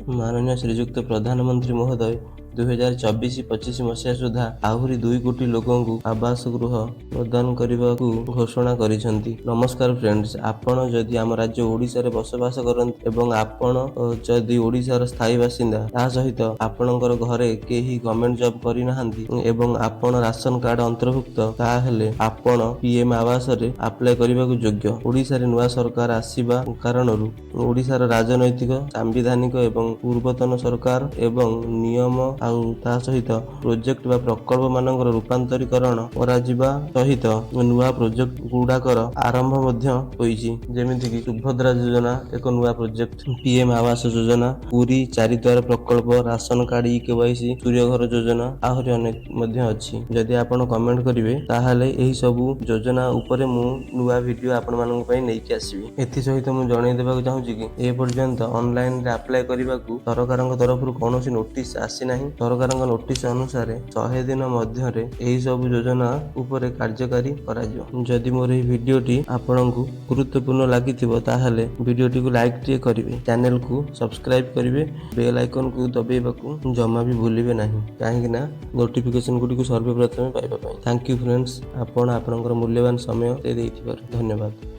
माननीय श्रीजुक्त प्रधानमंत्री महोदय 2024-25 मसीहा सुधा आहुरी 2 कोटी लोकों को आवास गृह प्रदान करने को घोषणा करिसेंती। नमस्कार फ्रेंड्स, आपण जदि आम राज्य ओडिशा रे बसवास करंती एवं आपण जदि ओडिशार स्थायी बासिंदा ता सहित आपणकर घरे केही गवर्नमेंट जॉब करि नाहंती एवं आपण राशन कार्ड अंतर्भुक्त ताहेले आपण पीएम आवास रे अप्लाई करबा को योग्य। ओडिशा रे नुवा सरकार आसीबा कारणरू ओडिशार राजनैतिक सांविधानिक एवं पूर्वतन सरकार एवं नियम आउ ता सहित प्रोजेक्ट बा प्रकल्प मानकर रूपांतरीकरण कराजिबा सहित नुआ प्रोजेक्ट गुडाकर आरंभ मध्य होईछि। जेमिति कि सुभद्रा योजना एक नुआ प्रोजेक्ट, पीएम आवास योजना, पूरी चारिद्वार प्रकल्प, राशन कार्ड केवाईसी, सूर्यघर योजना आहुरी अनेक मध्य अछि। जदि आपण कमेंट करिवे ताहाले एही सबु योजना उपरे मु नुआ वीडियो आपण मानक पई नेकी आसीबी। एथि सहित मु जणै देबाक चाहूछि कि ए पर्यंत ऑनलाइन रे अप्लाई करिबाकू सरकारक तरफरु कोनोसी नोटिस आसी नाही। सरकारक नोटिस अनुसार 100 दिन मध्यरे एही सब योजना उपरे कार्यकारी कराजियो। जदि मोर एही वीडियोटी आपनकू गुरुत्वपूर्ण लागिथिबो ताहाले वीडियोटी को लाइक टिए करिवे, चैनल को सब्सक्राइब करिवे, बेल आइकन को दबाइबाकू जमा भी भूलिबे नाही, काहेकि ना नोटिफिकेशन गुडी को सर्वप्रथम पाइबा पई। थैंक यू फ्रेंड्स, आपण आपनकर मूल्यवान समय दे देथिबार धन्यवाद।